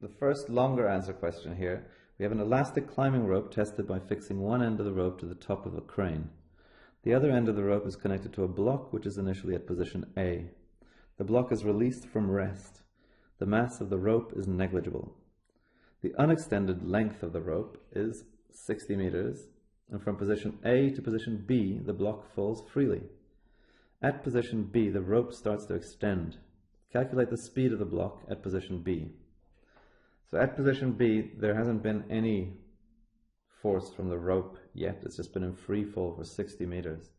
the first longer answer question here. We have an elastic climbing rope tested by fixing one end of the rope to the top of a crane. The other end of the rope is connected to a block which is initially at position A. The block is released from rest. The mass of the rope is negligible. The unextended length of the rope is 60 meters, and from position A to position B, the block falls freely. At position B, the rope starts to extend. Calculate the speed of the block at position B. So at position B, there hasn't been any force from the rope yet. It's just been in free fall for 60 meters.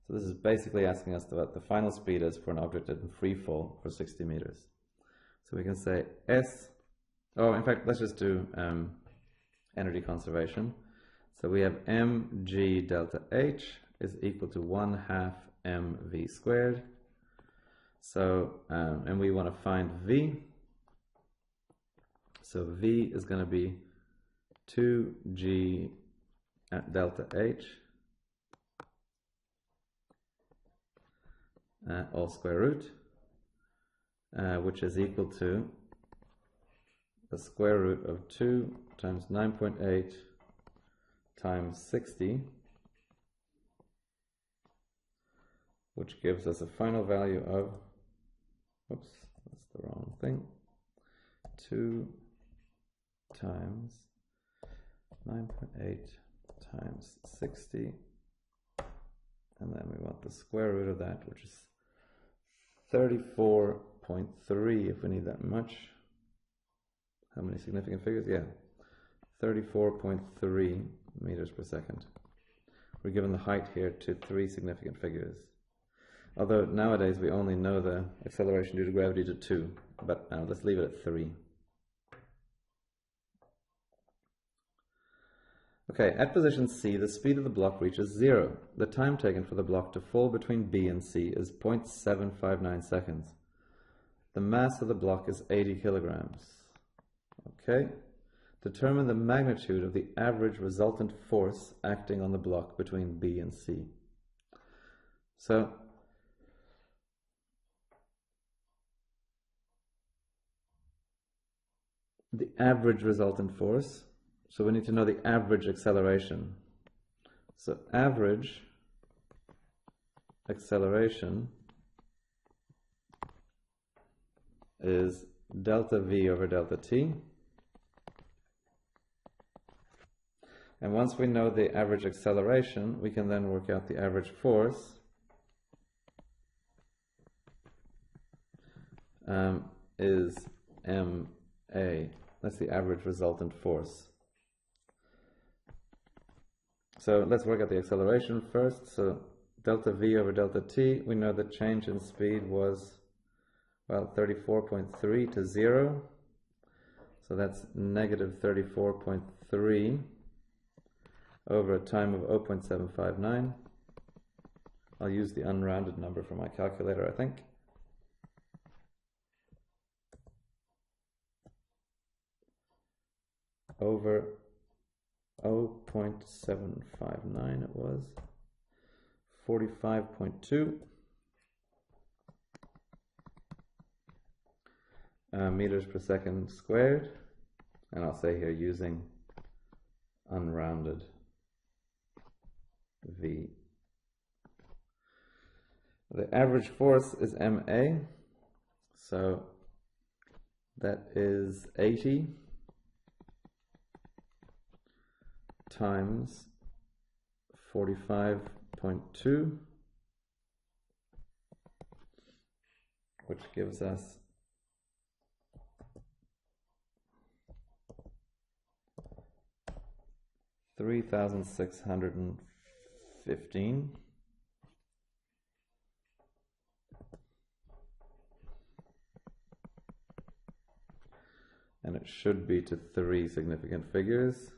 So this is basically asking us what the final speed is for an object in free fall for 60 meters. So we can say in fact, let's just do energy conservation. So we have mg delta h is equal to 1/2 mv squared. So, and we want to find v. So v is going to be 2g delta h all square root, which is equal to the square root of 2 times 9.8 times 60, which gives us a final value of, oops, that's the wrong thing, 2 times 9.8 times 60, and then we want the square root of that, which is 34.3 if we need that much. How many significant figures? Yeah, 34.3 meters per second. We're given the height here to 3 significant figures. Although nowadays we only know the acceleration due to gravity to 2, but let's leave it at 3. Okay, at position C, the speed of the block reaches 0. The time taken for the block to fall between B and C is 0.759 seconds. The mass of the block is 80 kilograms. Okay, determine the magnitude of the average resultant force acting on the block between B and C. So, the average resultant force, so we need to know the average acceleration. So average acceleration is delta V over delta T. And once we know the average acceleration, we can then work out the average force is MA. That's the average resultant force. So let's work out the acceleration first. So delta V over delta T, we know the change in speed was, well, 34.3 to 0. So that's negative 34.3 over a time of 0.759. I'll use the unrounded number for my calculator, I think. Over 0.759 it was, 45.2 meters per second squared, and I'll say here using unrounded V. The average force is MA, so that is 80 times 45.2, which gives us 3,615. And it should be to 3 significant figures.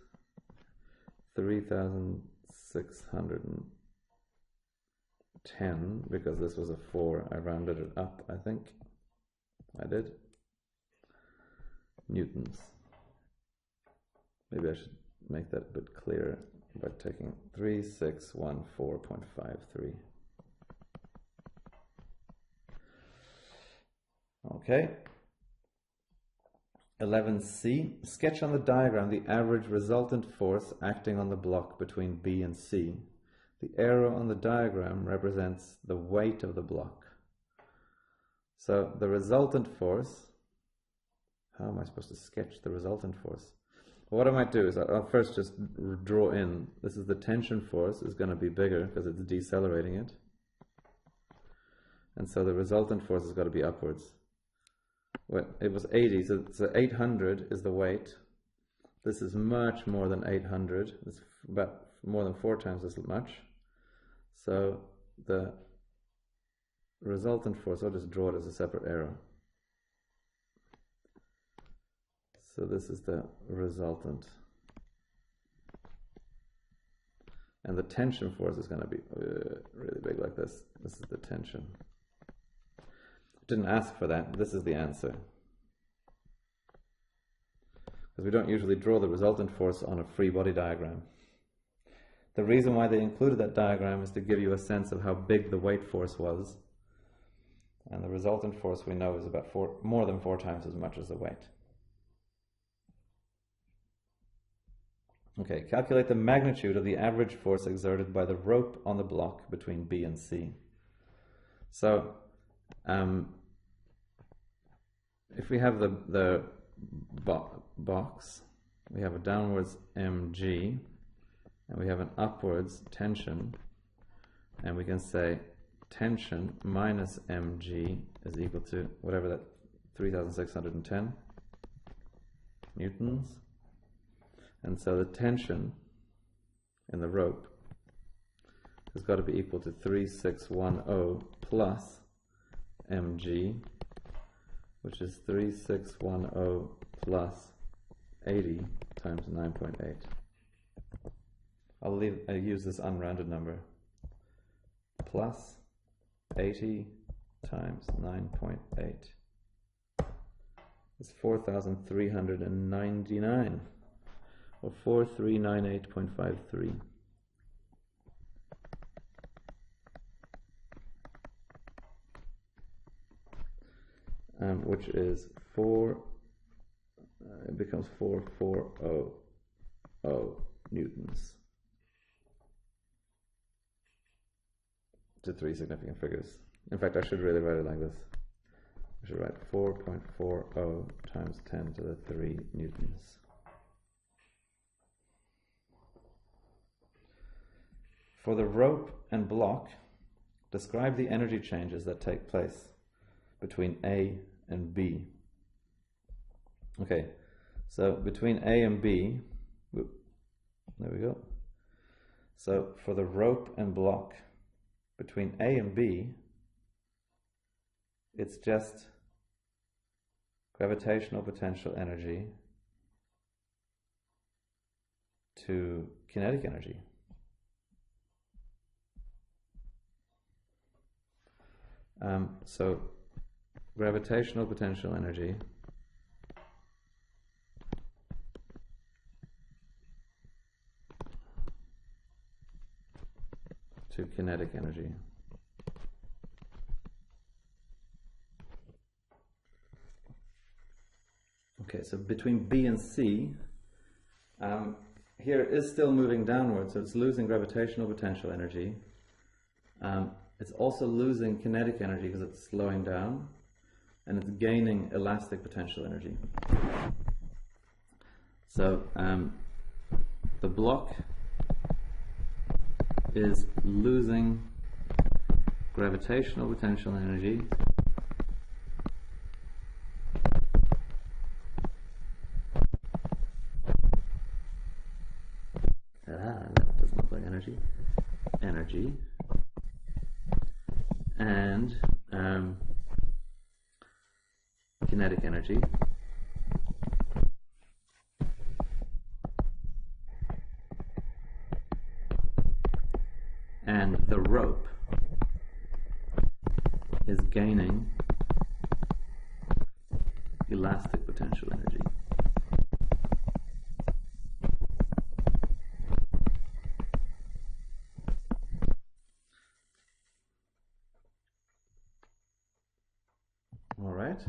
3,610, because this was a 4. I rounded it up, I think. I did. Newtons. Maybe I should make that a bit clearer by taking 3614.53. Okay. 11C, sketch on the diagram the average resultant force acting on the block between B and C. The arrow on the diagram represents the weight of the block. So the resultant force, how am I supposed to sketch the resultant force? Well, what I might do is I'll first just draw in, this is the tension force is going to be bigger because it's decelerating it. And so the resultant force has got to be upwards. Well, it was 80, so 800 is the weight. This is much more than 800. It's about more than 4 times as much. So the resultant force, I'll just draw it as a separate arrow. So this is the resultant. And the tension force is going to be really big like this. This is the tension. Didn't ask for that. This is the answer. Because we don't usually draw the resultant force on a free body diagram. The reason why they included that diagram is to give you a sense of how big the weight force was. And the resultant force we know is about more than 4 times as much as the weight. Okay, calculate the magnitude of the average force exerted by the rope on the block between B and C. So, if we have the box, we have a downwards mg, and we have an upwards tension, and we can say tension minus mg is equal to whatever that 3,610 newtons. And so the tension in the rope has got to be equal to 3610 plus mg, which is 3610 plus 80 times 9.8. I'll use this unrounded number. Plus 80 times 9.8 is 4,399. Or 4398.53. Which is it becomes 4400 newtons. To 3 significant figures. In fact, I should really write it like this. I should write 4.40 times 10 to the 3 newtons. For the rope and block, describe the energy changes that take place between A and B. Okay, so between A and B, there we go. So for the rope and block, between A and B, it's just gravitational potential energy to kinetic energy. So gravitational potential energy to kinetic energy. Okay, so between B and C, here it is still moving downwards, so it's losing gravitational potential energy. It's also losing kinetic energy because it's slowing down, and it's gaining elastic potential energy. So the block is losing gravitational potential energy that doesn't look like energy and kinetic energy, and the rope is gaining elastic potential energy. All right.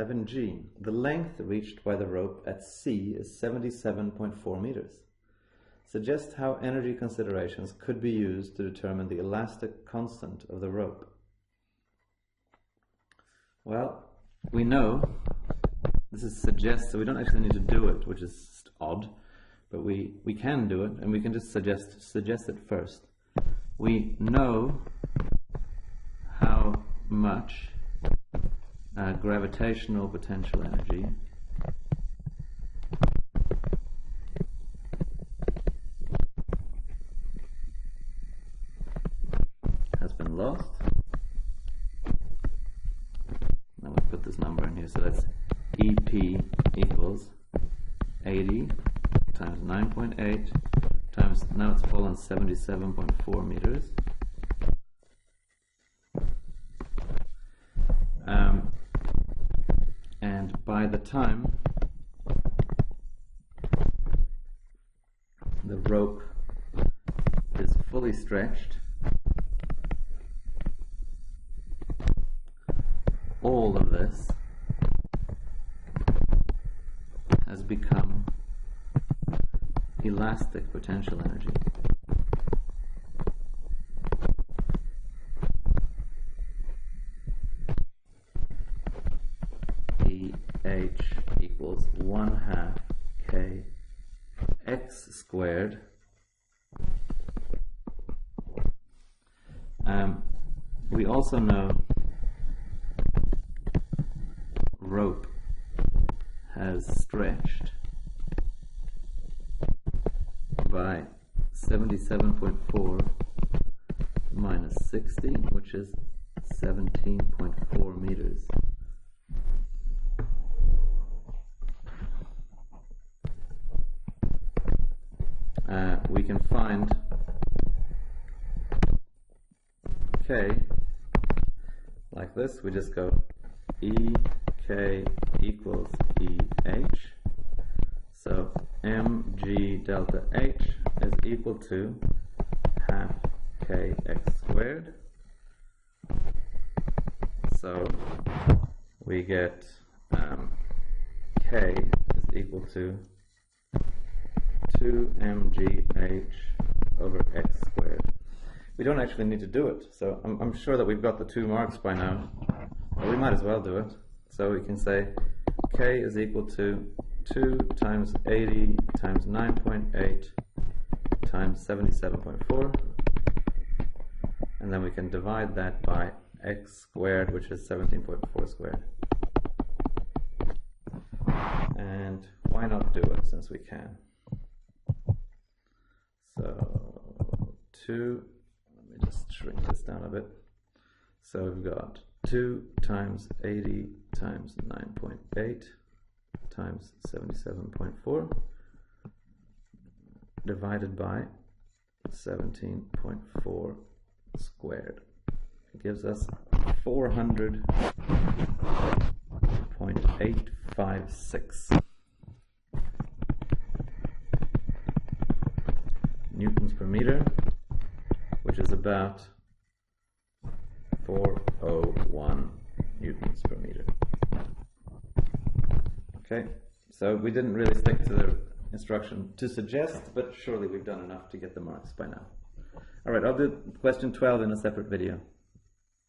11G. The length reached by the rope at C is 77.4 meters. Suggest how energy considerations could be used to determine the elastic constant of the rope. Well, we know this is suggest, so we don't actually need to do it, which is odd, but we can do it, and we can just suggest it first. We know how much gravitational potential energy has been lost. Now we put this number in here, so that's EP equals 80 times 9.8 times, now it's fallen 77.4 meters. And by the time the rope is fully stretched, all of this has become elastic potential energy. EH equals 1/2 k x squared. We also know rope has stretched by 77.4 minus 60, which is 17.4 meters. We can find K like this. We just go EK equals EH. So mg delta H is equal to 1/2 kx squared. So we get K is equal to 2mgh over x squared. We don't actually need to do it, so I'm sure that we've got the 2 marks by now. Well, we might as well do it. So we can say K is equal to 2 times 80 times 9.8 times 77.4, and then we can divide that by x squared, which is 17.4 squared. And why not do it since we can? So 2, let me just shrink this down a bit. So we've got 2 times 80 times 9.8 times 77.4 divided by 17.4 squared. It gives us 400.856 newtons per meter, which is about 401 newtons per meter. Okay, so we didn't really stick to the instruction to suggest, but surely we've done enough to get the marks by now. Alright, I'll do question 12 in a separate video.